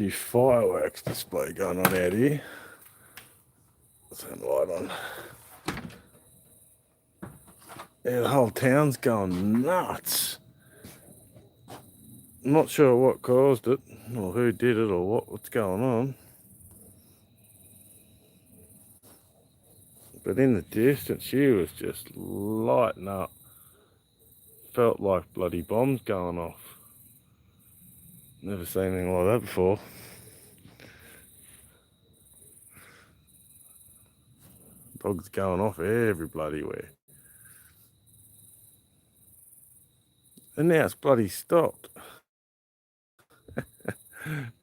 New fireworks display going on out here. Turn the light on. Yeah, the whole town's going nuts. I'm not sure what caused it, or who did it, or what's going on. But in the distance, she was just lighting up. Felt like bloody bombs going off. Never seen anything like that before. Dogs going off every bloody where. And now it's bloody stopped.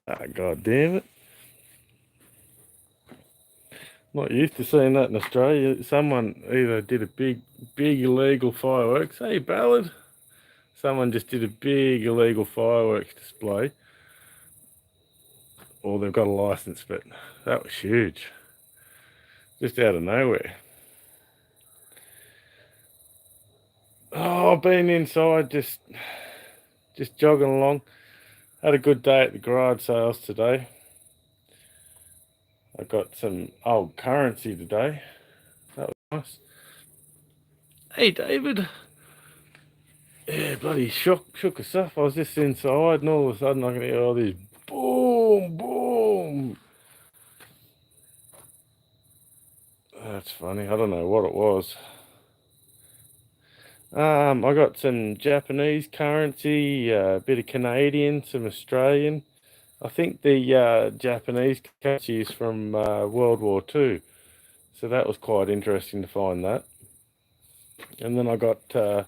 Ah, God damn it. Not used to seeing that in Australia. Someone either did a big illegal fireworks. Hey, Ballard. Someone just did a big illegal fireworks display. Or they've got a license, but that was huge. Just out of nowhere. Oh, I've been inside just jogging along. Had a good day at the garage sales today. I got some old currency today. That was nice. Hey, David. Yeah, bloody shook us up. I was just inside and all of a sudden I can hear all this boom, boom. That's funny. I don't know what it was. I got some Japanese currency, a bit of Canadian, some Australian. I think the Japanese currency is from World War II. So that was quite interesting to find that. And then I got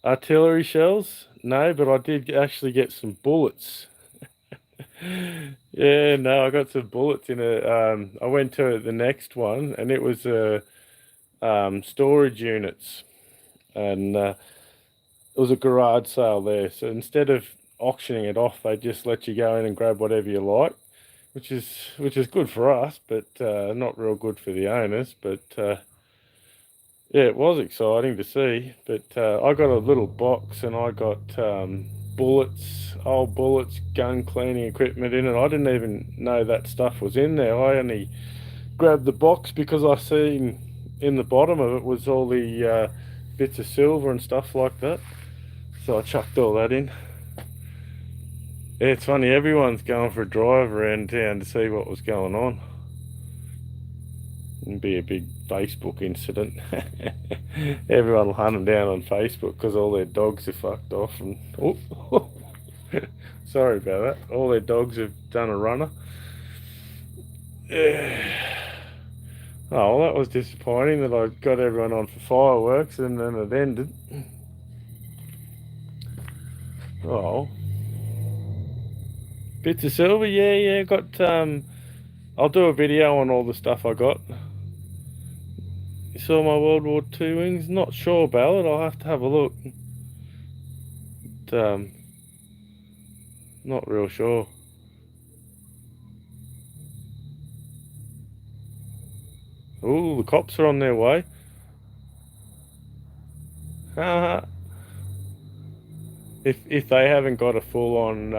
artillery shells. No, but I did actually get some bullets. Yeah, no, I got some bullets in a. I went to the next one, and it was storage units, and it was a garage sale there. So instead of auctioning it off, they just let you go in and grab whatever you like, which is good for us, but not real good for the owners. But yeah, it was exciting to see. But I got a little box, and I got bullets, old bullets, gun cleaning equipment in it. I didn't even know that stuff was in there. I only grabbed the box because I seen in the bottom of it was all the bits of silver and stuff like that. So I chucked all that in. Yeah, it's funny, everyone's going for a drive around town to see what was going on. It'd be a big Facebook incident. Everyone will hunt them down on Facebook because all their dogs are fucked off. And oh, sorry about that. All their dogs have done a runner. Yeah. Oh, well, that was disappointing that I got everyone on for fireworks and then it ended. Oh, bits of silver, yeah. Got I'll do a video on all the stuff I got. You saw my World War II wings? Not sure, Ballard. I'll have to have a look. But, not real sure. Ooh, the cops are on their way. If they haven't got a full-on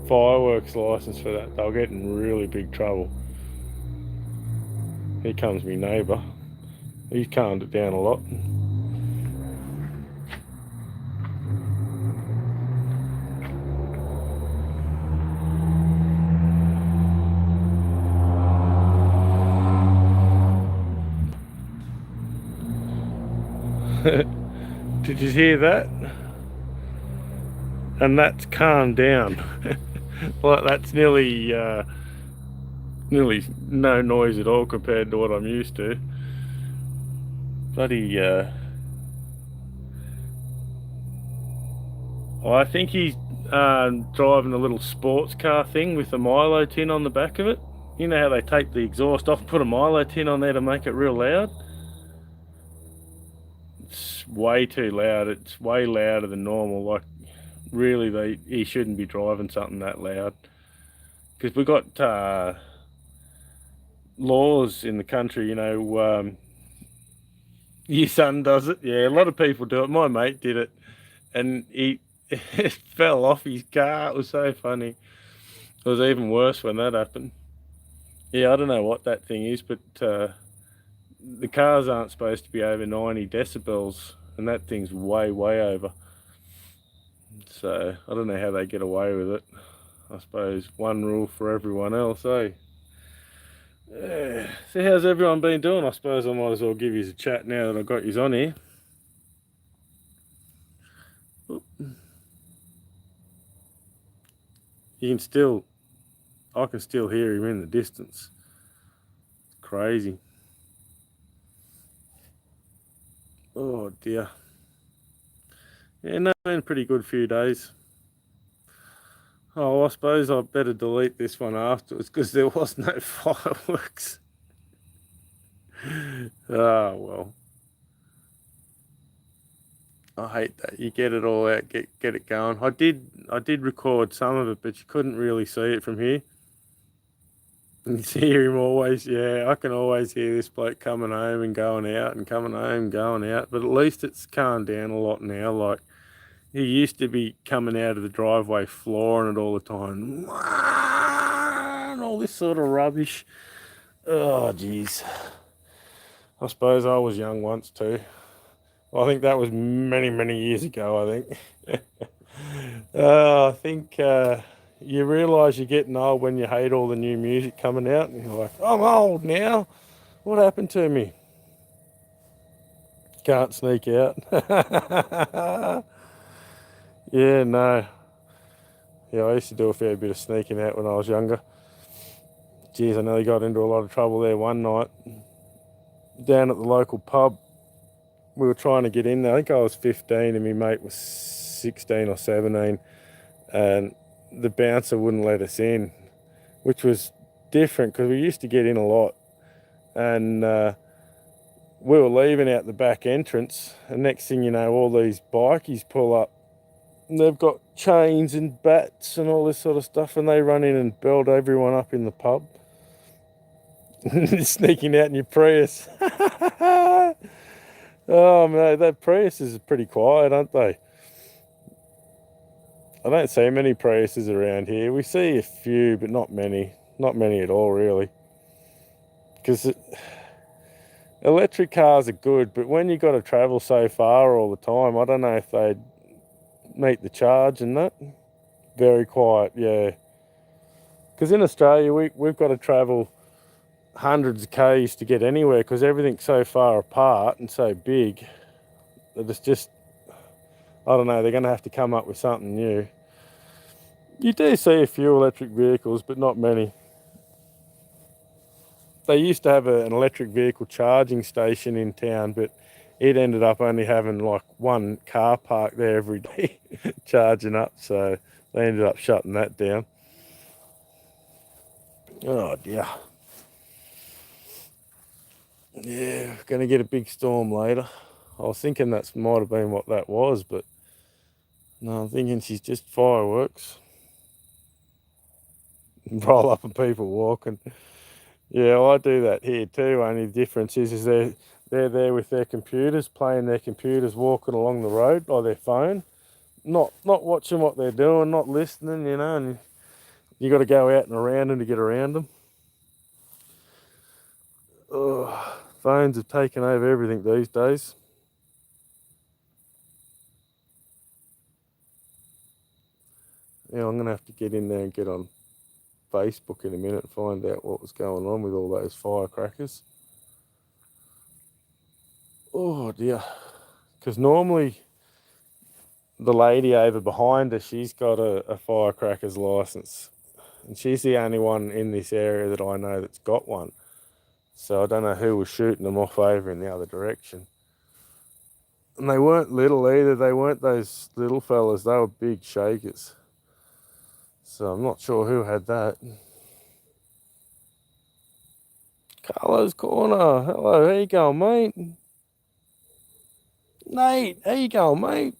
fireworks license for that, they'll get in really big trouble. Here comes me neighbour. He's calmed it down a lot. Did you hear that? And that's calmed down. Like that's nearly no noise at all compared to what I'm used to. Bloody I think he's driving a little sports car thing with a Milo tin on the back of it. You know how they take the exhaust off and put a Milo tin on there to make it real loud? It's way too loud. It's way louder than normal. Like, really, he shouldn't be driving something that loud. Because we got laws in the country, you know. Your son does it. Yeah, a lot of people do it. My mate did it. And he fell off his car. It was so funny. It was even worse when that happened. Yeah, I don't know what that thing is, but the cars aren't supposed to be over 90 decibels, and that thing's way, way over. So I don't know how they get away with it. I suppose one rule for everyone else, eh? Yeah. So how's everyone been doing? I suppose I might as well give you a chat now that I've got you on here. You can still, I can still hear him in the distance. It's crazy. Oh dear. Yeah, no, been a pretty good few days. Oh, I suppose I better delete this one afterwards because there was no fireworks. Ah, well. I hate that. You get it all out, get it going. I did record some of it, but you couldn't really see it from here. You can hear him always, yeah, I can always hear this bloke coming home and going out and coming home, going out. But at least it's calmed down a lot now. Like, he used to be coming out of the driveway flooring it all the time. And all this sort of rubbish. Oh, jeez. I suppose I was young once too. Well, I think that was many, many years ago, I think. I think you realise you're getting old when you hate all the new music coming out. And you're like, I'm old now. What happened to me? Can't sneak out. Yeah, no. Yeah, I used to do a fair bit of sneaking out when I was younger. Geez, I nearly got into a lot of trouble there one night. Down at the local pub, we were trying to get in there. I think I was 15 and my mate was 16 or 17. And the bouncer wouldn't let us in, which was different because we used to get in a lot. And we were leaving out the back entrance, and next thing you know, all these bikies pull up. And they've got chains and bats and all this sort of stuff, and they run in and belt everyone up in the pub. Sneaking out in your Prius. Oh, man, that Prius is pretty quiet, aren't they? I don't see many Priuses around here. We see a few, but not many. Not many at all, really. Because electric cars are good, but when you've got to travel so far all the time, I don't know if they'd meet the charge and that. Very quiet, yeah. Because in Australia, we've got to travel hundreds of k's to get anywhere because everything's so far apart and so big that it's just, I don't know, they're going to have to come up with something new. You do see a few electric vehicles, but not many. They used to have an electric vehicle charging station in town, but it ended up only having like one car parked there every day charging up, so they ended up shutting that down. Oh dear. Yeah, going to get a big storm later. I was thinking that might have been what that was, but no, I'm thinking she's just fireworks. Roll up and people walking. Yeah, well, I do that here too. Only the difference is they're there with their computers, playing their computers, walking along the road by their phone, not watching what they're doing, not listening, you know. And you got to go out and around them to get around them. Ugh, phones have taken over everything these days. Yeah, I'm gonna have to get in there and get on Facebook in a minute and find out what was going on with all those firecrackers. Oh dear. Because normally the lady over behind her, she's got a firecrackers license. And she's the only one in this area that I know that's got one. So I don't know who was shooting them off over in the other direction. And they weren't little either. They weren't those little fellas. They were big shakers. So I'm not sure who had that. Carlo's Corner. Hello, how you going, mate? Nate, how you going, mate?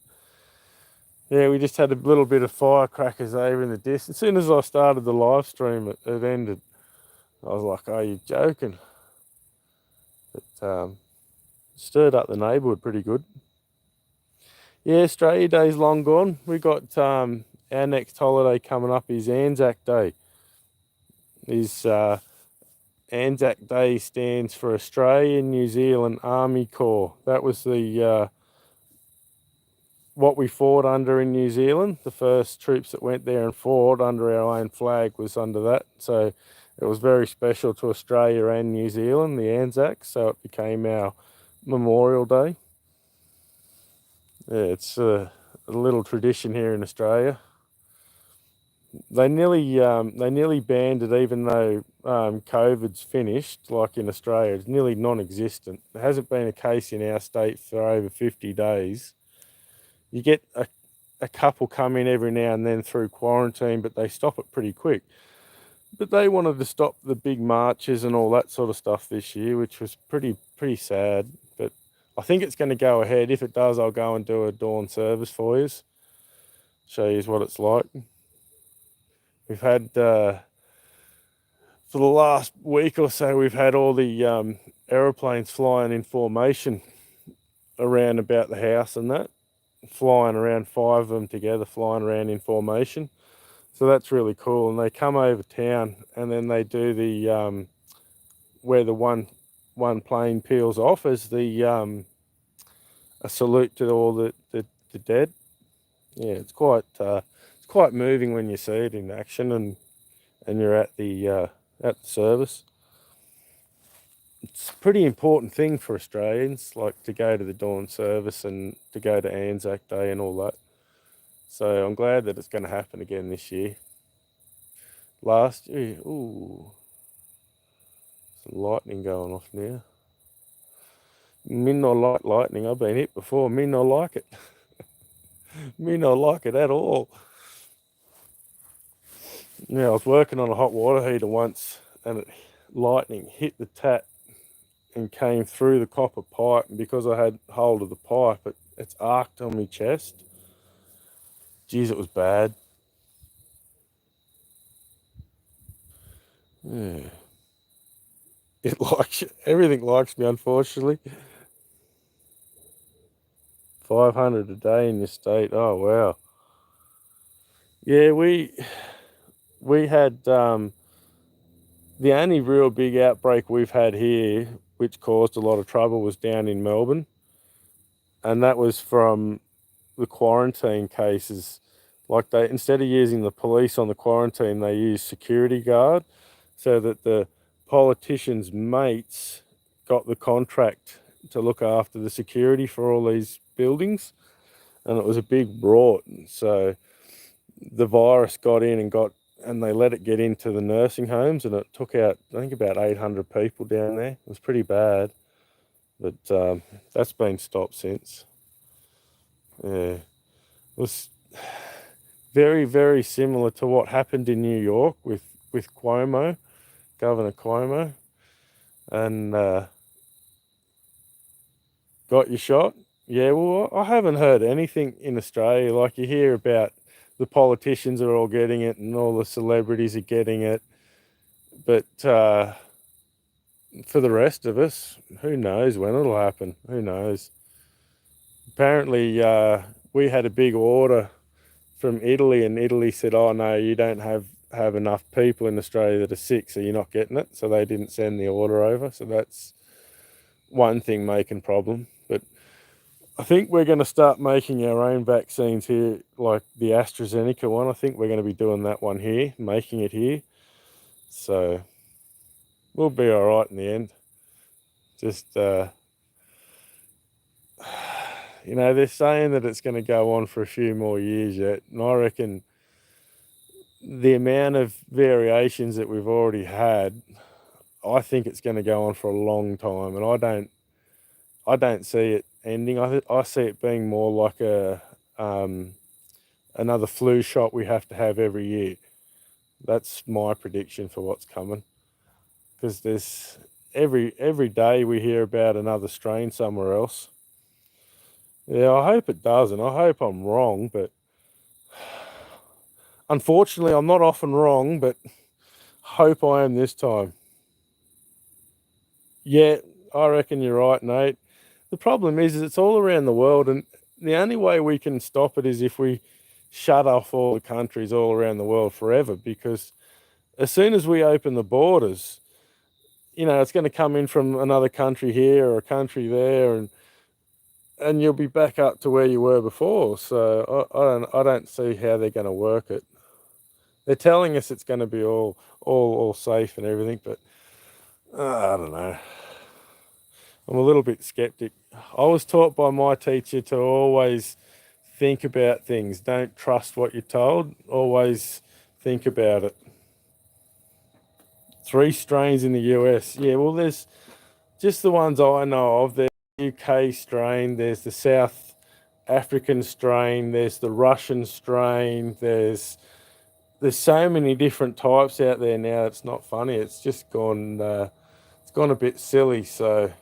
Yeah, we just had a little bit of firecrackers over in the distance. As soon as I started the live stream, it ended. I was like, "Are you joking?" But stirred up the neighbourhood pretty good. Yeah, Australia Day's long gone. We got our next holiday coming up is Anzac Day. is Anzac Day stands for Australian New Zealand Army Corps. That was the what we fought under in New Zealand. The first troops that went there and fought under our own flag was under that. So it was very special to Australia and New Zealand, the Anzacs. So it became our Memorial Day. Yeah, it's a little tradition here in Australia. They nearly banned it, even though COVID's finished. Like in Australia, it's nearly non-existent. There hasn't been a case in our state for over 50 days. You get a couple come in every now and then through quarantine, but they stop it pretty quick. But they wanted to stop the big marches and all that sort of stuff this year, which was pretty sad. But I think it's going to go ahead. If it does, I'll go and do a dawn service for you, show you what it's like. We've had for the last week or so, we've had all the aeroplanes flying in formation around about the house and that, flying around, 5 of them together, flying around in formation. So that's really cool. And they come over town, and then they do the where the one plane peels off as the a salute to all the dead. Yeah, it's quite moving when you see it in action, and you're at the service. It's a pretty important thing for Australians, like to go to the dawn service and to go to Anzac Day and all that. So I'm glad that it's going to happen again this year. Last year, ooh, some lightning going off now. Me not like lightning. I've been hit before. Me not like it. Me not like it at all. Yeah, I was working on a hot water heater once, and lightning hit the tap and came through the copper pipe. And because I had hold of the pipe, it's arced on my chest. Geez, it was bad. Yeah. Everything likes me, unfortunately. 500 a day in your state. Oh wow. Yeah, we had the only real big outbreak we've had here, which caused a lot of trouble, was down in Melbourne, and that was from the quarantine cases. Like, they, instead of using the police on the quarantine, they used security guard, so that the politicians' mates got the contract to look after the security for all these buildings, and it was a big rort. So the virus got in and they let it get into the nursing homes, and it took out, I think, about 800 people down there. It was pretty bad, but that's been stopped since. Yeah, it was very, very similar to what happened in New York with Cuomo, Governor Cuomo, and got your shot. Yeah, well, I haven't heard anything in Australia. Like, you hear about the politicians are all getting it and all the celebrities are getting it, but for the rest of us, who knows when it'll happen? Who knows? Apparently, we had a big order from Italy, and Italy said, "Oh no, you don't have enough people in Australia that are sick, so you're not getting it." So they didn't send the order over. So that's one thing making problem. But I think we're going to start making our own vaccines here, like the AstraZeneca one. I think we're going to be doing that one here, making it here. So we'll be all right in the end. Just, they're saying that it's going to go on for a few more years yet. And I reckon the amount of variations that we've already had, I think it's going to go on for a long time. And I don't see it ending. I see it being more like another flu shot we have to have every year. That's my prediction for what's coming, because there's every day we hear about another strain somewhere else. Yeah, I hope it doesn't. I hope I'm wrong, but unfortunately, I'm not often wrong, but hope I am this time. Yeah, I reckon you're right, Nate. The problem is it's all around the world, and the only way we can stop it is if we shut off all the countries all around the world forever, because as soon as we open the borders, it's going to come in from another country here or a country there, and you'll be back up to where you were before. So I don't see how they're going to work it. They're telling us it's going to be all safe and everything, but I don't know. I'm a little bit skeptic. I was taught by my teacher to always think about things. Don't trust what you're told. Always think about it. 3 strains in the US. Yeah, well, there's just the ones I know of. There's the UK strain. There's the South African strain. There's the Russian strain. There's so many different types out there now. It's not funny. It's just gone. It's gone a bit silly. So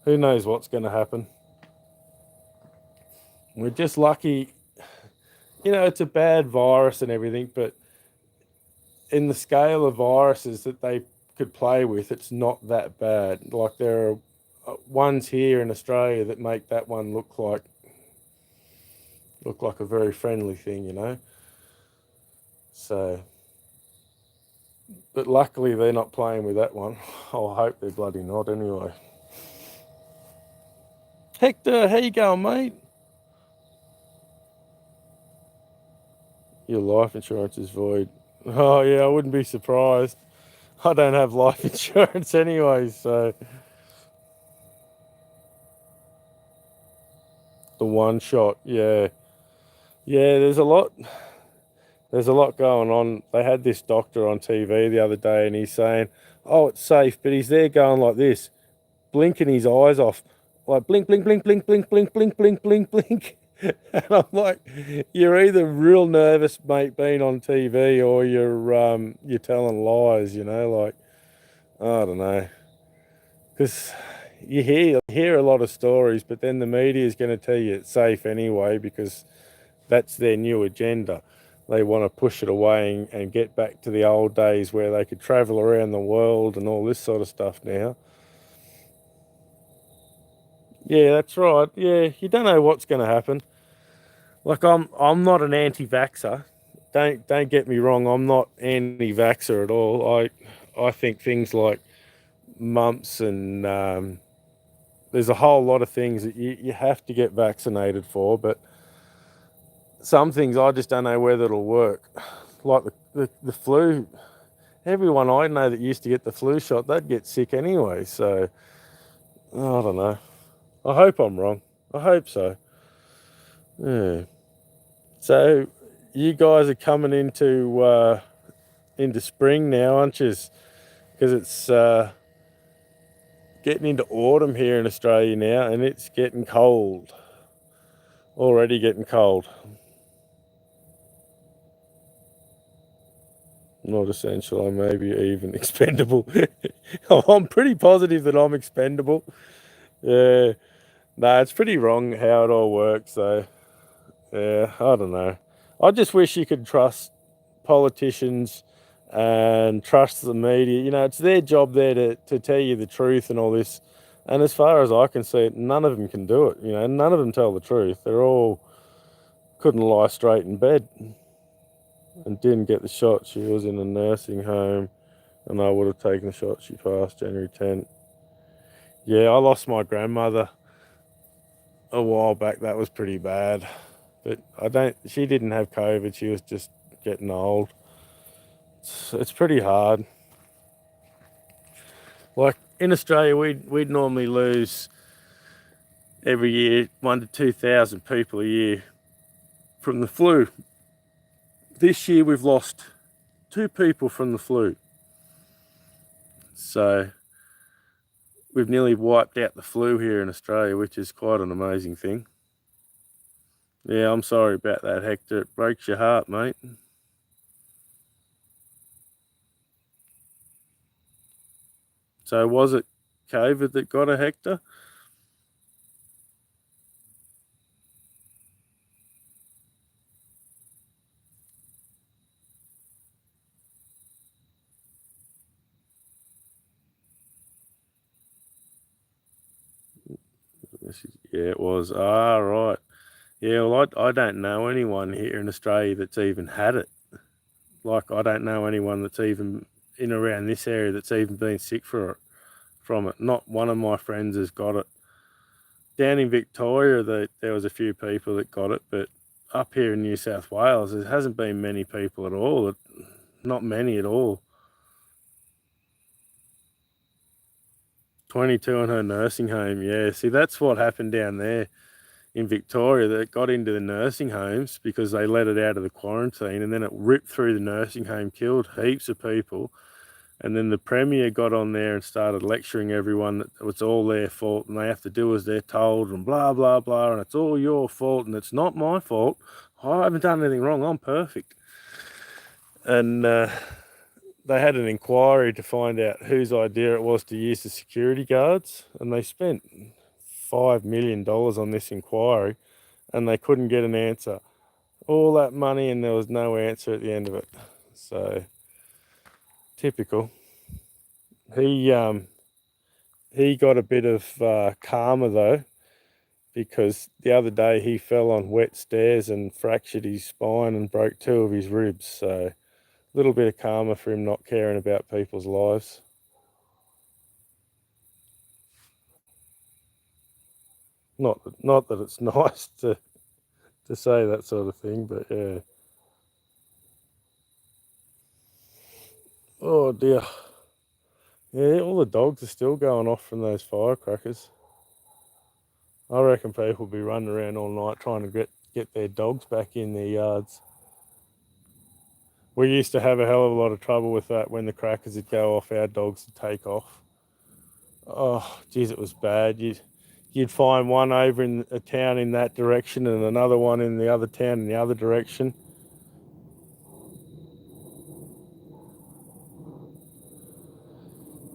who knows what's going to happen? We're just lucky. It's a bad virus and everything, but in the scale of viruses that they could play with, it's not that bad. Like there are ones here in Australia that make that one look like a very friendly thing. So, but luckily they're not playing with that one. I hope they're bloody not anyway. Hector, how you going, mate? Your life insurance is void. Oh yeah, I wouldn't be surprised. I don't have life insurance anyway, so the one shot, yeah. Yeah, there's a lot going on. They had this doctor on TV the other day and he's saying, "Oh, it's safe," but he's there going like this, blinking his eyes off. Like blink, blink, blink, blink, blink, blink, blink, blink, blink, blink. And I'm like, you're either real nervous, mate, being on TV, or you're telling lies, like I don't know. Because you hear a lot of stories, but then the media is going to tell you it's safe anyway because that's their new agenda. They want to push it away and get back to the old days where they could travel around the world and all this sort of stuff now. Yeah, that's right. Yeah, you don't know what's going to happen. Like I'm not an anti-vaxxer. Don't get me wrong. I'm not anti-vaxxer at all. I think things like mumps and there's a whole lot of things that you have to get vaccinated for, but some things I just don't know whether it'll work. Like the flu, everyone I know that used to get the flu shot, they'd get sick anyway. So I don't know. I hope I'm wrong. I hope so. Yeah. So you guys are coming into spring now, aren't you? Because it's getting into autumn here in Australia now, and it's getting cold. Already getting cold. Not essential. I may be even expendable. I'm pretty positive that I'm expendable. Yeah. No, it's pretty wrong how it all works. So yeah, I don't know. I just wish you could trust politicians and trust the media. It's their job there to tell you the truth and all this. And as far as I can see it, none of them can do it. None of them tell the truth. They're all couldn't lie straight in bed and didn't get the shot. She was in a nursing home and I would have taken the shot. She passed January 10th. Yeah, I lost my grandmother a while back. That was pretty bad. But she didn't have COVID. She was just getting old. It's pretty hard. Like in Australia, we'd normally lose every year 1 to 2,000 people a year from the flu. This year we've lost 2 people from the flu. So we've nearly wiped out the flu here in Australia, which is quite an amazing thing. Yeah, I'm sorry about that, Hector. It breaks your heart, mate. So was it COVID that got a Hector? Yeah, it was. Ah, right. Yeah, well, I don't know anyone here in Australia that's even had it. Like, I don't know anyone that's even in around this area that's even been sick from it. Not one of my friends has got it. Down in Victoria, there was a few people that got it, but up here in New South Wales, there hasn't been many people at all. Not many at all. 22 in her nursing home, yeah. See, that's what happened down there in Victoria. That got into the nursing homes because they let it out of the quarantine, and then it ripped through the nursing home, killed heaps of people. And then the Premier got on there and started lecturing everyone that it's all their fault and they have to do as they're told and blah, blah, blah, and it's all your fault and it's not my fault. I haven't done anything wrong. I'm perfect. And they had an inquiry to find out whose idea it was to use the security guards, and they spent $5 million on this inquiry and they couldn't get an answer. All that money and there was no answer at the end of it. So, typical. He got a bit of karma though, because the other day he fell on wet stairs and fractured his spine and broke 2 of his ribs. So a little bit of karma for him not caring about people's lives. Not that it's nice to say that sort of thing, but yeah. Oh dear. Yeah, all the dogs are still going off from those firecrackers. I reckon people will be running around all night trying to get their dogs back in their yards. We used to have a hell of a lot of trouble with that when the crackers would go off, our dogs would take off. Oh, geez, it was bad. You'd find one over in a town in that direction and another one in the other town in the other direction.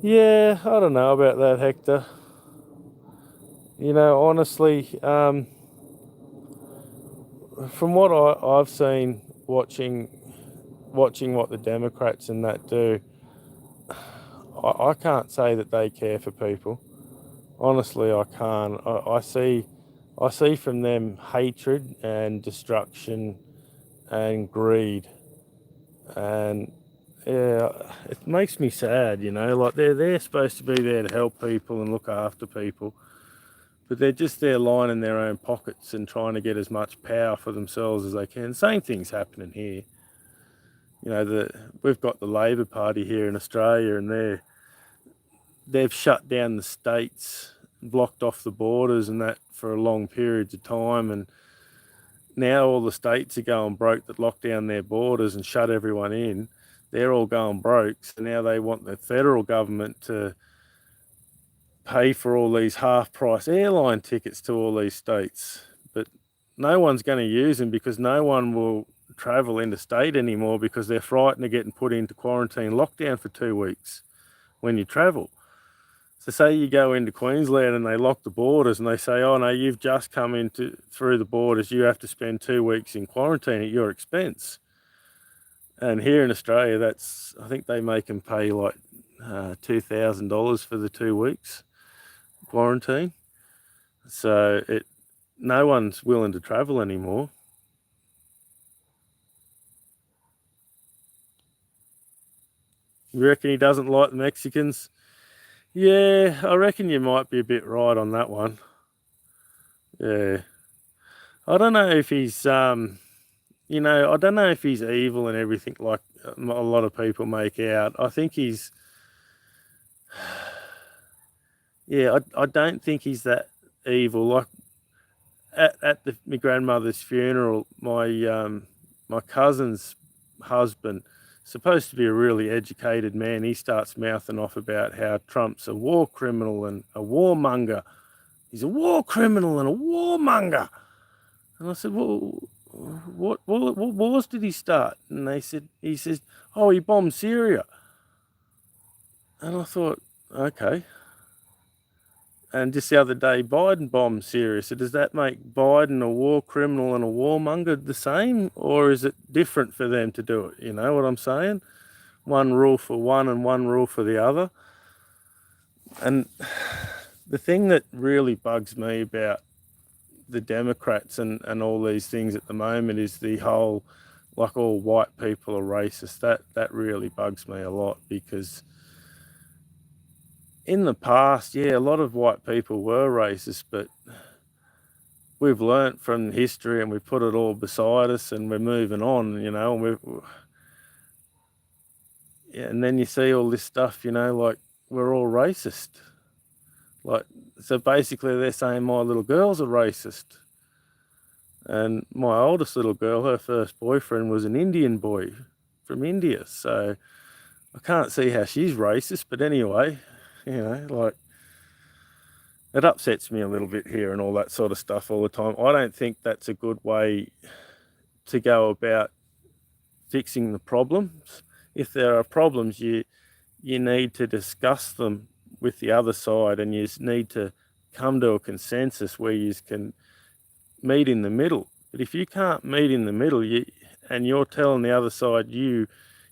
Yeah, I don't know about that, Hector. You know, honestly, from what I've seen watching what the Democrats and that do, I can't say that they care for people. Honestly, I can't. I see from them hatred and destruction and greed, and yeah, it makes me sad. You know, like they're supposed to be there to help people and look after people, but they're just there lining their own pockets and trying to get as much power for themselves as they can. Same thing's happening here. You know, we've got the Labor Party here in Australia, and they've shut down the states, blocked off the borders and that for long periods of time, and now all the states are going broke that locked down their borders and shut everyone in. They're all going broke, so now they want the federal government to pay for all these half-price airline tickets to all these states, but no one's going to use them because no one will travel interstate anymore because they're frightened of getting put into quarantine lockdown for 2 weeks when you travel. So say you go into Queensland and they lock the borders and they say, oh no, you've just come through the borders, you have to spend 2 weeks in quarantine at your expense. And here in Australia, I think they make them pay like $2,000 for the 2 weeks quarantine. So no one's willing to travel anymore. You reckon he doesn't like the Mexicans? Yeah, I reckon you might be a bit right on that one. Yeah. I don't know if he's, you know, I don't know if he's evil and everything like a lot of people make out. I think he's, yeah, I don't think he's that evil. Like at my grandmother's funeral, my cousin's husband, supposed to be a really educated man, he starts mouthing off about how Trump's a war criminal and a warmonger. He's a war criminal and a warmonger. And I said, well, what wars did he start? And he says, oh, he bombed Syria. And I thought, okay. And just the other day, Biden bombed Syria. So does that make Biden a war criminal and a warmonger the same? Or is it different for them to do it? You know what I'm saying? One rule for one and one rule for the other. And the thing that really bugs me about the Democrats and all these things at the moment is the whole like all white people are racist. That really bugs me a lot, because in the past, yeah, a lot of white people were racist, but we've learnt from history and we put it all beside us and we're moving on, you know. And then you see all this stuff, you know, like we're all racist. Like, so basically they're saying my little girls are racist. And my oldest little girl, her first boyfriend was an Indian boy from India. So I can't see how she's racist, but anyway, you know, like, it upsets me a little bit here and all that sort of stuff all the time. I don't think that's a good way to go about fixing the problems. If there are problems, you need to discuss them with the other side, and you need to come to a consensus where you can meet in the middle. But if you can't meet in the middle, and you're telling the other side you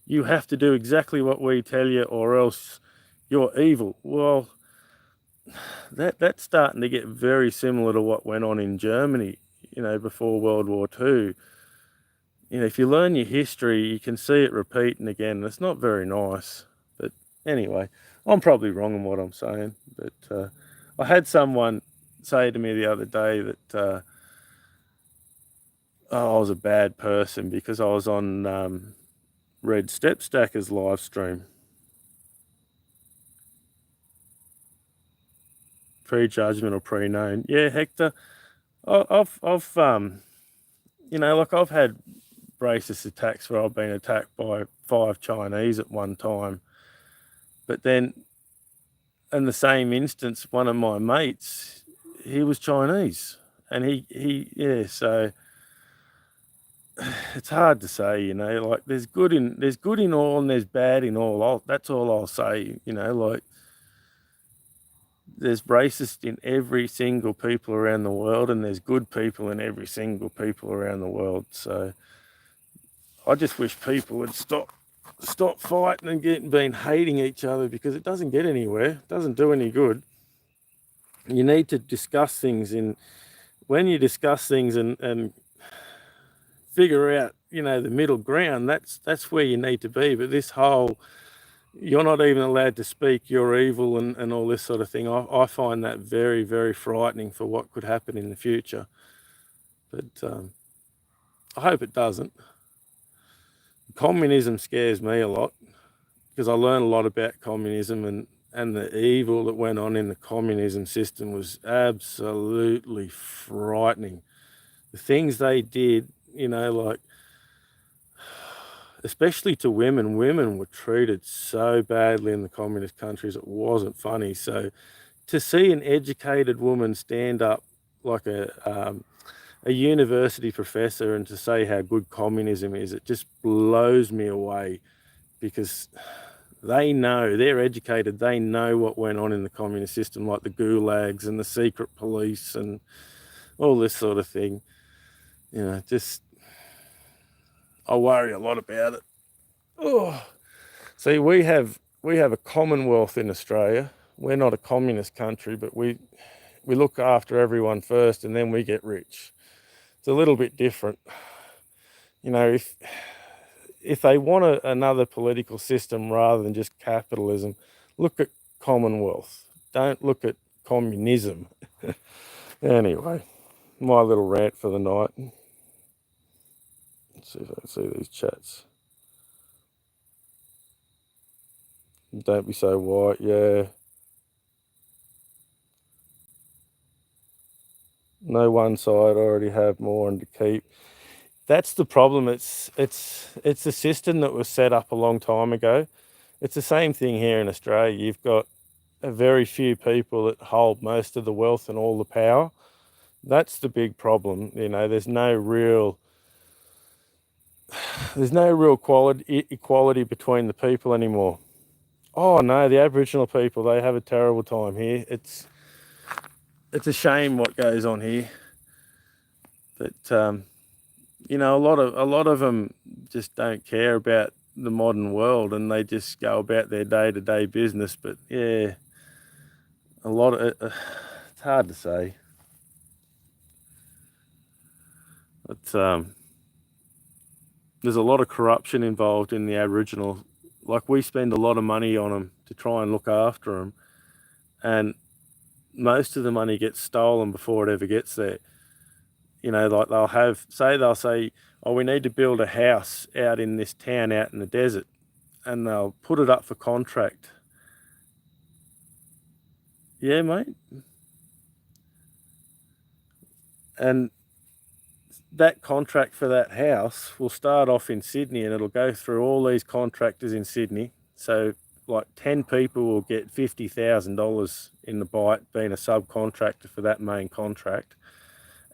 have to do exactly what we tell you or else you're evil. Well, that's starting to get very similar to what went on in Germany, you know, before World War II. You know, if you learn your history, you can see it repeating again. It's not very nice. But anyway, I'm probably wrong in what I'm saying. But I had someone say to me the other day that I was a bad person because I was on Red Stepstacker's live stream. Prejudgment or pre-known. Yeah, Hector. I've you know, like, I've had racist attacks where I've been attacked by 5 Chinese at one time. But then, in the same instance, one of my mates, he was Chinese, and yeah. So it's hard to say, you know. Like, there's good in all, and there's bad in all. That's all I'll say, you know. Like, there's racist in every single people around the world, and there's good people in every single people around the world. So I just wish people would stop fighting and being hating each other, because it doesn't get anywhere. It doesn't do any good. You need to discuss things when you discuss things and figure out, you know, the middle ground. That's where you need to be. But this whole, you're not even allowed to speak, you're evil, and all this sort of thing, I find that very, very frightening for what could happen in the future. But I hope it doesn't. Communism scares me a lot, because I learned a lot about communism, and the evil that went on in the communism system was absolutely frightening. The things they did, you know, like, especially to women were treated so badly in the communist countries, it wasn't funny. So to see an educated woman stand up like a university professor and to say how good communism is, it just blows me away, because they know, they're educated, they know what went on in the communist system, like the gulags and the secret police and all this sort of thing. You know, just, I worry a lot about it. Oh, see, we have a commonwealth in Australia. We're not a communist country, but we look after everyone first, and then we get rich. It's a little bit different. You know, if they want another political system rather than just capitalism, look at Commonwealth. Don't look at communism. Anyway, my little rant for the night. Let's see if I can see these chats. Don't be so white, yeah. No one side already have more and to keep. That's the problem. It's a system that was set up a long time ago. It's the same thing here in Australia. You've got a very few people that hold most of the wealth and all the power. That's the big problem. You know, there's no real equality between the people anymore. Oh no, the Aboriginal people, they have a terrible time here. It's a shame what goes on here. But you know, a lot of them just don't care about the modern world, and they just go about their day-to-day business. But yeah, a lot of it, it's hard to say. But there's a lot of corruption involved in the Aboriginal. Like, we spend a lot of money on them to try and look after them, and most of the money gets stolen before it ever gets there. Like, they'll say, oh, we need to build a house out in this town out in the desert, and they'll put it up for contract. Yeah, mate. And that contract for that house will start off in Sydney, and it'll go through all these contractors in Sydney. So like 10 people will get $50,000 in the bite being a subcontractor for that main contract.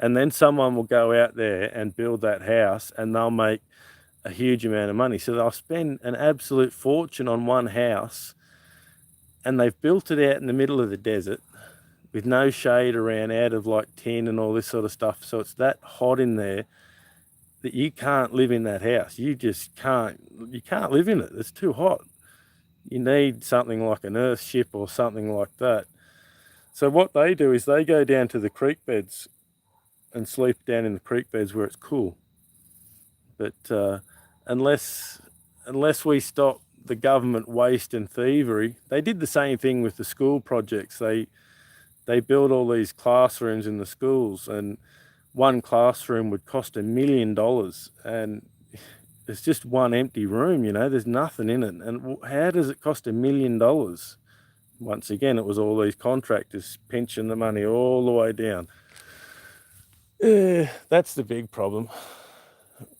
And then someone will go out there and build that house, and they'll make a huge amount of money. So they'll spend an absolute fortune on one house, and they've built it out in the middle of the desert with no shade around, out of like tin and all this sort of stuff. So it's that hot in there that you can't live in that house. You just can't live in it. It's too hot. You need something like an earth ship or something like that. So what they do is they go down to the creek beds and sleep down in the creek beds where it's cool. But unless we stop the government waste and thievery, they did the same thing with the school projects. They build all these classrooms in the schools, and one classroom would cost $1 million, and it's just one empty room. There's nothing in it. And how does it cost $1 million? Once again, it was all these contractors pinching the money all the way down. That's the big problem.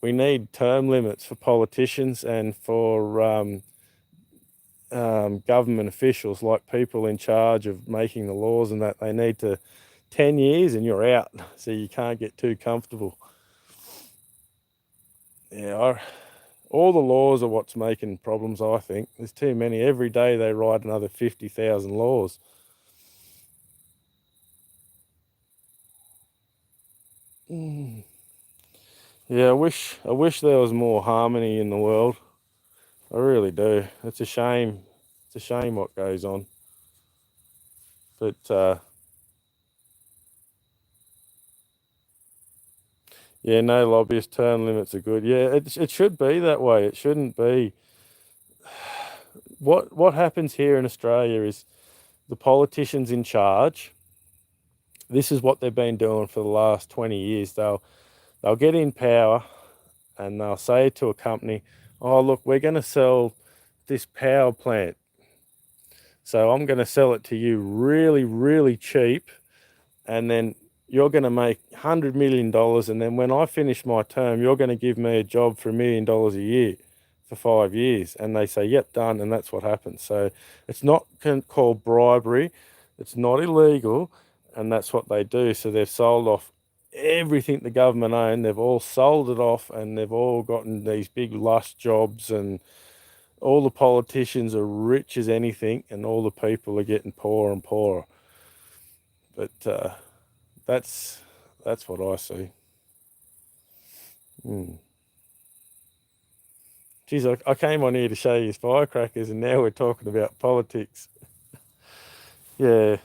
We need term limits for politicians and for government officials, like people in charge of making the laws, and that they need to 10 years and you're out, so you can't get too comfortable. Yeah, all the laws are what's making problems, I think. There's too many. Every day they write another 50,000 laws. Yeah, I wish there was more harmony in the world. I really do. It's a shame. It's a shame what goes on. But yeah, no lobbyist, term limits are good. Yeah, it should be that way. It shouldn't be. What happens here in Australia is the politicians in charge. This is what they've been doing for the last 20 years. They'll get in power, and they'll say to a company, oh, look, we're going to sell this power plant. So I'm going to sell it to you really, really cheap, and then you're going to make $100 million, and then when I finish my term, you're going to give me a job for $1 million a year for 5 years. And they say, yep, done, and that's what happens. So it's not called bribery, it's not illegal, and that's what they do. So they've sold off everything the government owned. They've all sold it off, and they've all gotten these big lush jobs, and all the politicians are rich as anything, and all the people are getting poorer and poorer. But that's what I see. Geez, I came on here to show you firecrackers, and now we're talking about politics. Yeah,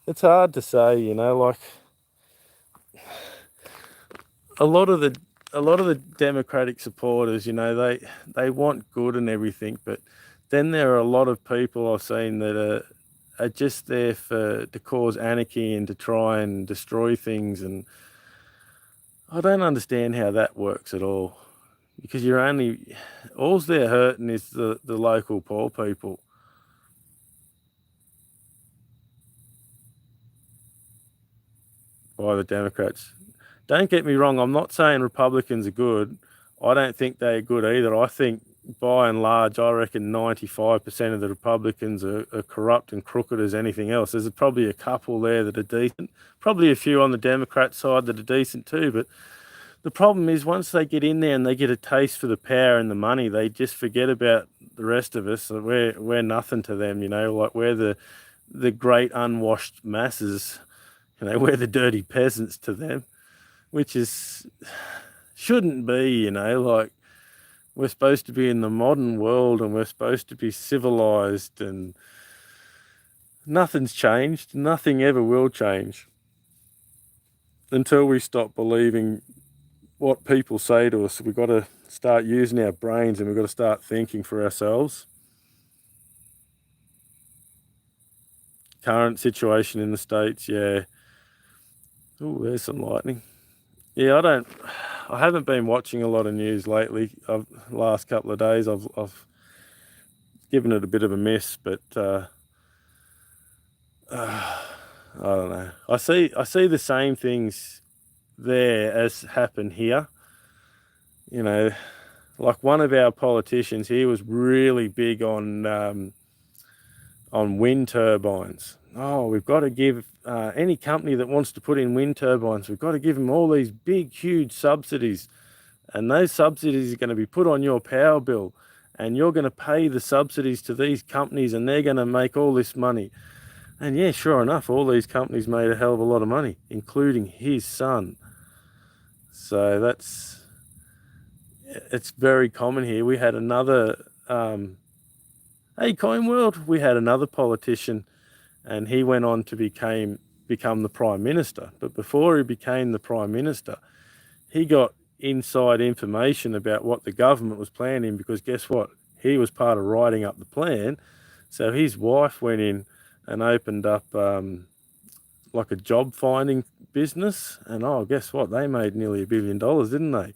it's hard to say, like a lot of the Democratic supporters, they want good and everything, but then there are a lot of people I've seen that are just there to cause anarchy and to try and destroy things, and I don't understand how that works at all, because all they're hurting is the local poor people. By the Democrats. Don't get me wrong, I'm not saying Republicans are good. I don't think they're good either. I think, by and large, I reckon 95% of the Republicans are corrupt and crooked as anything else. There's probably a couple there that are decent, probably a few on the Democrat side that are decent too, but the problem is, once they get in there and they get a taste for the power and the money, they just forget about the rest of us. We're nothing to them, like we're the great unwashed masses. We're the dirty peasants to them, which shouldn't be, like we're supposed to be in the modern world, and we're supposed to be civilized, and nothing's changed. Nothing ever will change until we stop believing what people say to us. We've got to start using our brains, and we've got to start thinking for ourselves. Current situation in the States, yeah. Oh, there's some lightning. Yeah, I haven't been watching a lot of news lately. Last couple of days, I've given it a bit of a miss, but I don't know. I see the same things there as happen here. You know, like one of our politicians here was really big on wind turbines. Oh, we've got to give any company that wants to put in wind turbines, we've got to give them all these big, huge subsidies. And those subsidies are going to be put on your power bill. And you're going to pay the subsidies to these companies, and they're going to make all this money. And yeah, sure enough, all these companies made a hell of a lot of money, including his son. So it's very common here. We had another, hey, Coin World, we had another politician, and he went on to become the Prime Minister. But before he became the Prime Minister, he got inside information about what the government was planning, because guess what? He was part of writing up the plan. So his wife went in and opened up like a job finding business, and oh, guess what? They made nearly $1 billion, didn't they?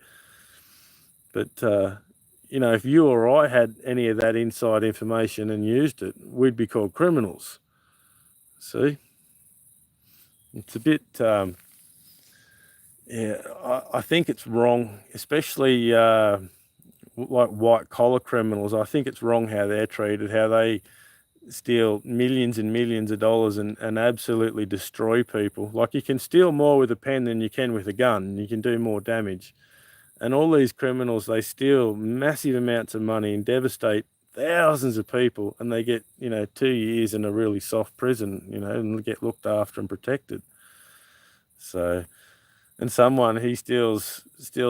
But you know, if you or I had any of that inside information and used it, we'd be called criminals. See, it's a bit. Yeah, I think it's wrong, especially like white collar criminals. I think it's wrong how they're treated, how they steal millions and millions of dollars and absolutely destroy people. Like, you can steal more with a pen than you can with a gun. You can do more damage. And all these criminals, they steal massive amounts of money and devastate thousands of people, and they get, 2 years in a really soft prison, and get looked after and protected. So, and someone, he steals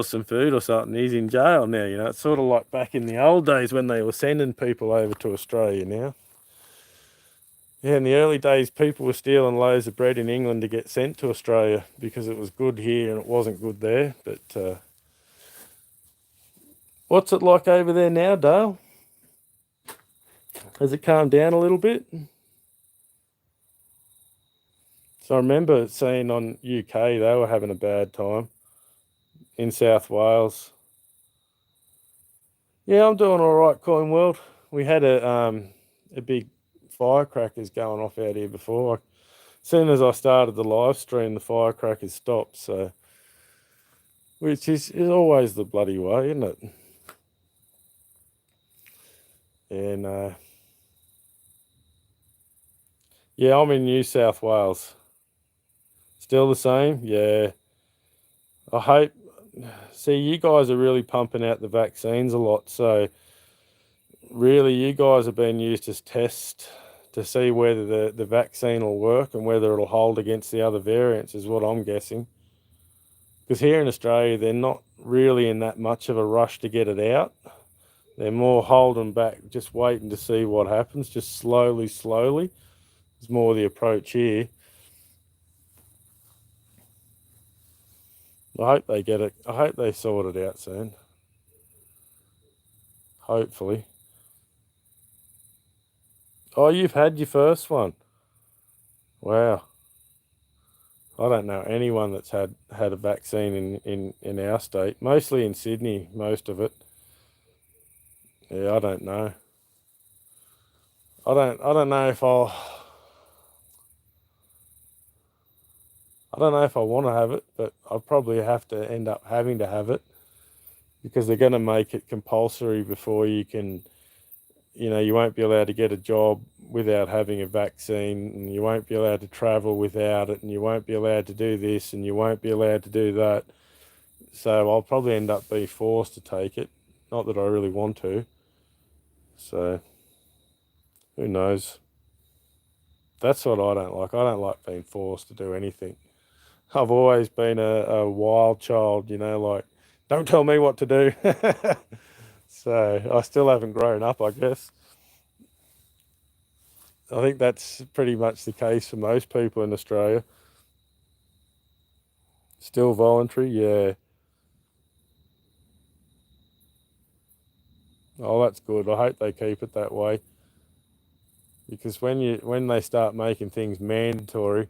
some food or something, he's in jail now. It's sort of like back in the old days when they were sending people over to Australia now. Yeah, in the early days, people were stealing loaves of bread in England to get sent to Australia because it was good here and it wasn't good there. But what's it like over there now, Dale? Has it calmed down a little bit? So I remember seeing on UK, they were having a bad time in South Wales. Yeah, I'm doing all right, Coin World. We had a big firecrackers going off out here before. As soon as I started the live stream, the firecrackers stopped. So, which is always the bloody way, isn't it? And yeah, I'm in New South Wales. Still the same? Yeah. I hope. See, you guys are really pumping out the vaccines a lot. So, really, you guys are being used as tests to see whether the vaccine will work and whether it'll hold against the other variants, is what I'm guessing. Because here in Australia, they're not really in that much of a rush to get it out. They're more holding back, just waiting to see what happens, just slowly. It's more the approach here. I hope they get it. I hope they sort it out soon. Hopefully. Oh, you've had your first one. Wow. I don't know anyone that's had a vaccine in our state. Mostly in Sydney, most of it. Yeah, I don't know. I don't know if I'll. I don't know if I want to have it, but I'll probably have to end up having to have it, because they're going to make it compulsory before you can. You won't be allowed to get a job without having a vaccine, and you won't be allowed to travel without it, and you won't be allowed to do this, and you won't be allowed to do that. So I'll probably end up being forced to take it. Not that I really want to. So who knows? That's what I don't like. I don't like being forced to do anything. I've always been a wild child, like, don't tell me what to do. So I still haven't grown up, I guess. I think that's pretty much the case for most people in Australia. Still voluntary, yeah. Oh, that's good. I hope they keep it that way, because when they start making things mandatory,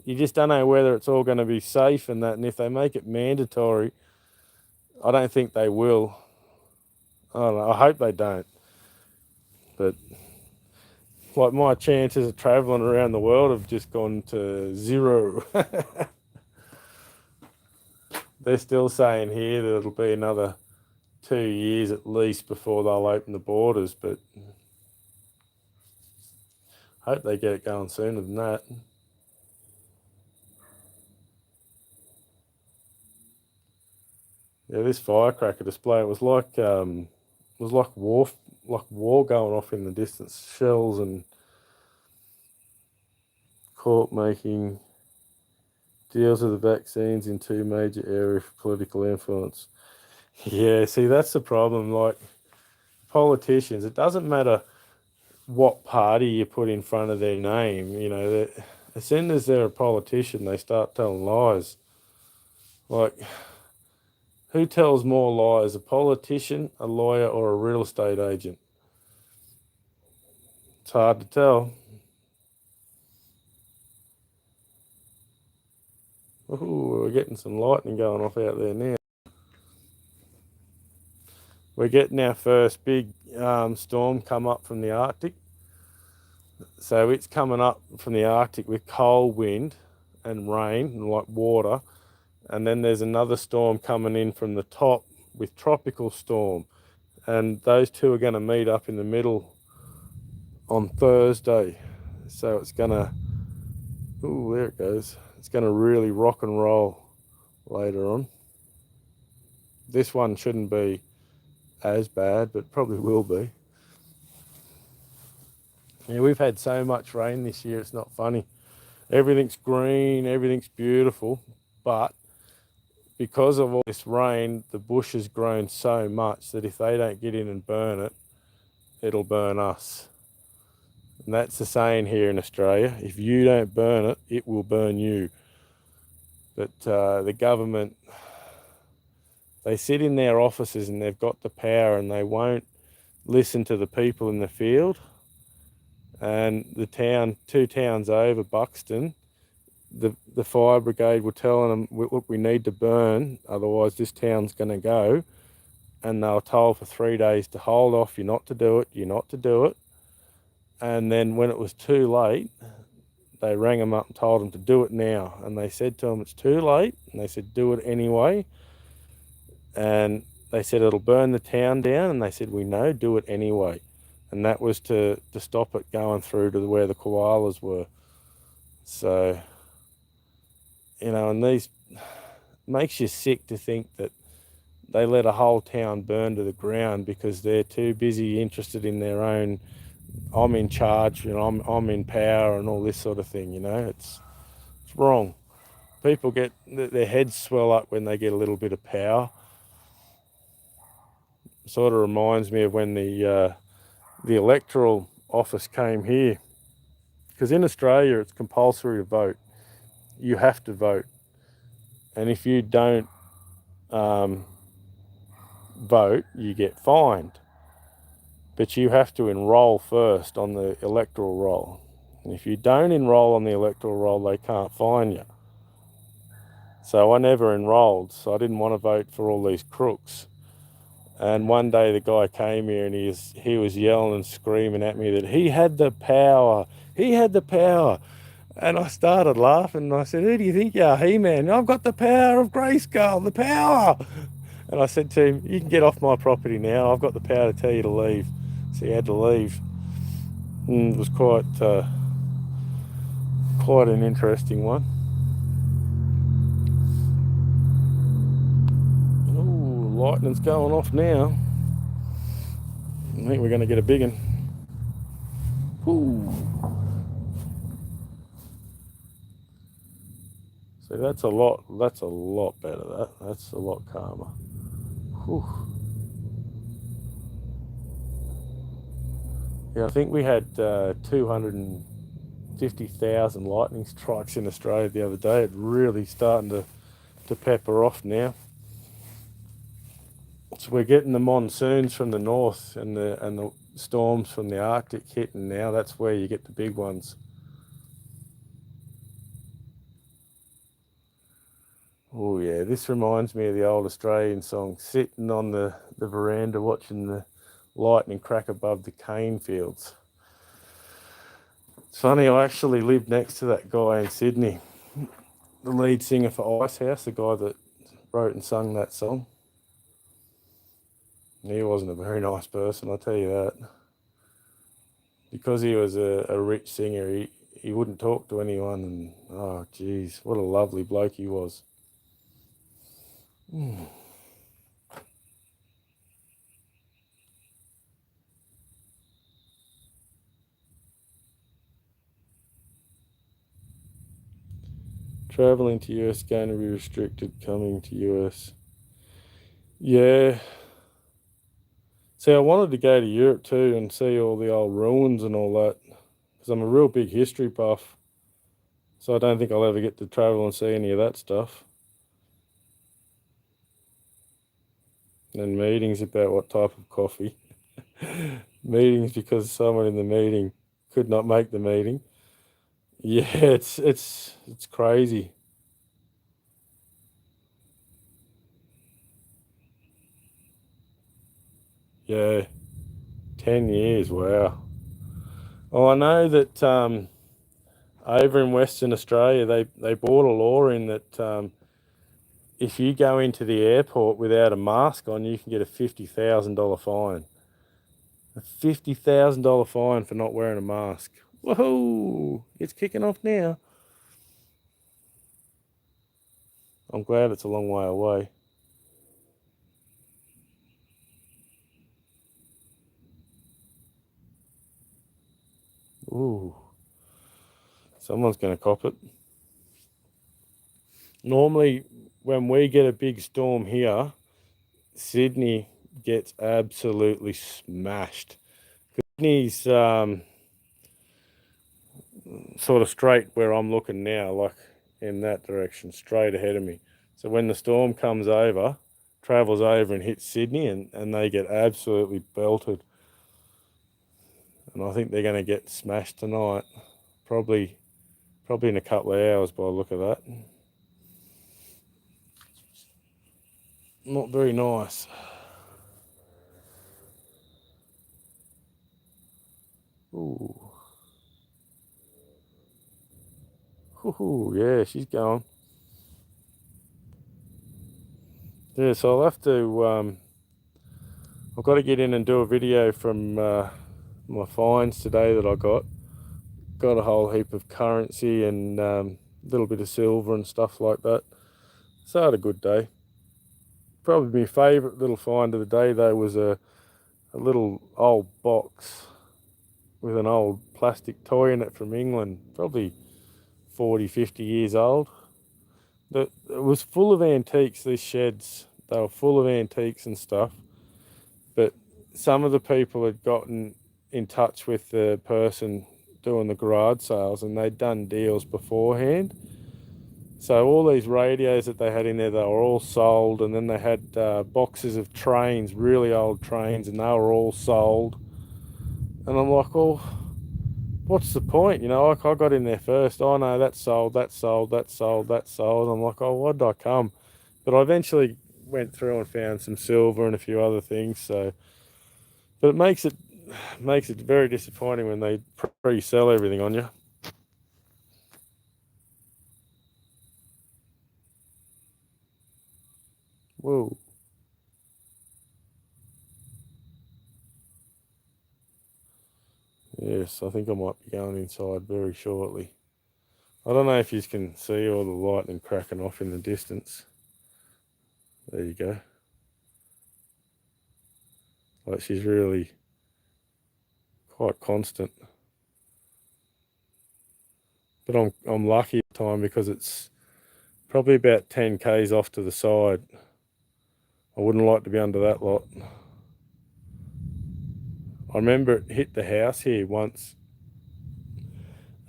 you just don't know whether it's all going to be safe and that. And if they make it mandatory, I don't think they will. I don't know. I hope they don't. But like, my chances of traveling around the world have just gone to zero. They're still saying here that it'll be another 2 years at least before they'll open the borders, but I hope they get it going sooner than that. Yeah, this firecracker display, it was like war going off in the distance. Shells and court making deals with the vaccines in two major areas of political influence. Yeah, see, that's the problem. Like, politicians, it doesn't matter what party you put in front of their name. You know, as soon as they're a politician, they start telling lies. Like, who tells more lies, a politician, a lawyer, or a real estate agent? It's hard to tell. Ooh, we're getting some lightning going off out there now. We're getting our first big storm come up from the Arctic. So it's coming up from the Arctic with cold wind and rain and like water. And then there's another storm coming in from the top with tropical storm. And those two are going to meet up in the middle on Thursday. So it's going to, ooh, there it goes. It's going to really rock and roll later on. This one shouldn't be as bad, but probably will be. Yeah, we've had so much rain this year, it's not funny. Everything's green, everything's beautiful, but because of all this rain, the bush has grown so much that if they don't get in and burn it, it'll burn us. And that's the saying here in Australia: if you don't burn it, it will burn you. But the government, they sit in their offices and they've got the power, and they won't listen to the people in the field. And the town, 2 towns over, Buxton, the fire brigade were telling them, look, we need to burn, otherwise this town's going to go. And they were told for 3 days to hold off, you're not to do it, you're not to do it. And then when it was too late, they rang them up and told them to do it now. And they said to them, it's too late. And they said, do it anyway. And they said, it'll burn the town down. And they said, we know, do it anyway. And that was to stop it going through to where the koalas were. So, you know, and these, makes you sick to think that they let a whole town burn to the ground because they're too busy interested in their own, I'm in charge, you know, I'm in power and all this sort of thing, you know. It's wrong. People get, their heads swell up when they get a little bit of power. Sort of reminds me of when the electoral office came here, because in Australia it's compulsory to vote. You have to vote, and if you don't vote, you get fined. But you have to enrol first on the electoral roll, and if you don't enrol on the electoral roll, they can't fine you. So I never enrolled, so I didn't want to vote for all these crooks. And one day the guy came here and he was yelling and screaming at me that he had the power. He had the power. And I started laughing and I said, who do you think you are, He-Man? I've got the power of Grayskull, the power. And I said to him, you can get off my property now. I've got the power to tell you to leave. So he had to leave. And it was quite an interesting one. Ooh, lightning's going off now. I think we're going to get a big one. Ooh. So that's a lot better. That's a lot calmer. Whew. Yeah, I think we had 250,000 lightning strikes in Australia the other day. It's really starting to pepper off now. So we're getting the monsoons from the north and the storms from the Arctic hitting now. That's where you get the big ones. Oh yeah, this reminds me of the old Australian song, sitting on the veranda watching the lightning crack above the cane fields. It's funny, I actually lived next to that guy in Sydney, the lead singer for Icehouse, the guy that wrote and sung that song. He wasn't a very nice person, I'll tell you that. Because he was a rich singer, he wouldn't talk to anyone, and oh geez, what a lovely bloke he was. Traveling to US going to be restricted, coming to US. Yeah. See, I wanted to go to Europe too and see all the old ruins and all that, because I'm a real big history buff. So I don't think I'll ever get to travel and see any of that stuff. And meetings about what type of coffee. Meetings because someone in the meeting could not make the meeting. Yeah, it's crazy. Yeah, 10 years. Wow. Oh, I know that over in Western Australia, they brought a law in that if you go into the airport without a mask on, you can get a $50,000 fine. A $50,000 fine for not wearing a mask. Whoa! It's kicking off now. I'm glad it's a long way away. Ooh, someone's going to cop it. Normally, when we get a big storm here, Sydney gets absolutely smashed. Sydney's sort of straight where I'm looking now, like in that direction, straight ahead of me. So when the storm comes over, travels over and hits Sydney, and they get absolutely belted. And I think they're going to get smashed tonight. Probably in a couple of hours by the look of that. Not very nice. Ooh. Ooh, yeah, she's going. Yeah, so I'll have to. I've got to get in and do a video from my finds today that I got. Got a whole heap of currency and a little bit of silver and stuff like that. So I had a good day. Probably my favourite little find of the day though was a little old box with an old plastic toy in it from England, probably 40, 50 years old. It was full of antiques, these sheds. They were full of antiques and stuff. But some of the people had gotten in touch with the person doing the garage sales and they'd done deals beforehand. So all these radios that they had in there, they were all sold, and then they had boxes of trains, really old trains, and they were all sold. And I'm like, oh, what's the point? You know, like I got in there first. Oh no, that's sold, that's sold, that's sold, that's sold. I'm like, oh, why did I come? But I eventually went through and found some silver and a few other things. So, but it makes it very disappointing when they pre-sell everything on you. Whoa. Yes, I think I might be going inside very shortly. I don't know if you can see all the lightning cracking off in the distance. There you go. Like she's really quite constant. But I'm lucky at the time because it's probably about 10 k's off to the side. I wouldn't like to be under that lot. I remember it hit the house here once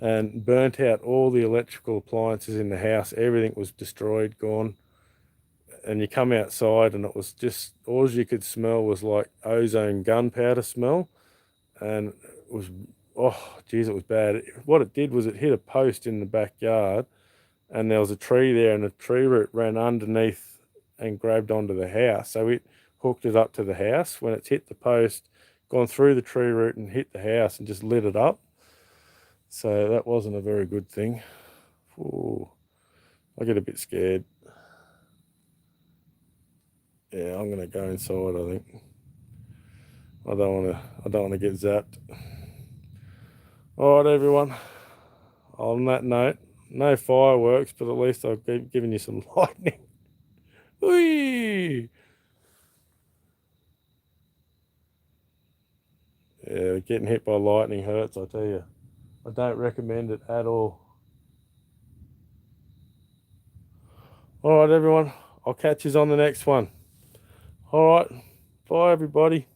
and burnt out all the electrical appliances in the house. Everything was destroyed, gone. and you come outside and it was just, all you could smell was like ozone gunpowder smell, and it was, oh geez, it was bad. What it did was it hit a post in the backyard, and there was a tree there, and a tree root ran underneath and grabbed onto the house, so it hooked it up to the house. When it's hit the post, gone through the tree root and hit the house and just lit it up. So that wasn't a very good thing. Ooh, I get a bit scared. Yeah, I'm gonna go inside, I think. I don't wanna get zapped. Alright everyone. On that note, no fireworks, but at least I've given you some lightning. Whee! Yeah, getting hit by lightning hurts, I tell you. I don't recommend it at all. Alright everyone, I'll catch you on the next one. Alright, bye everybody.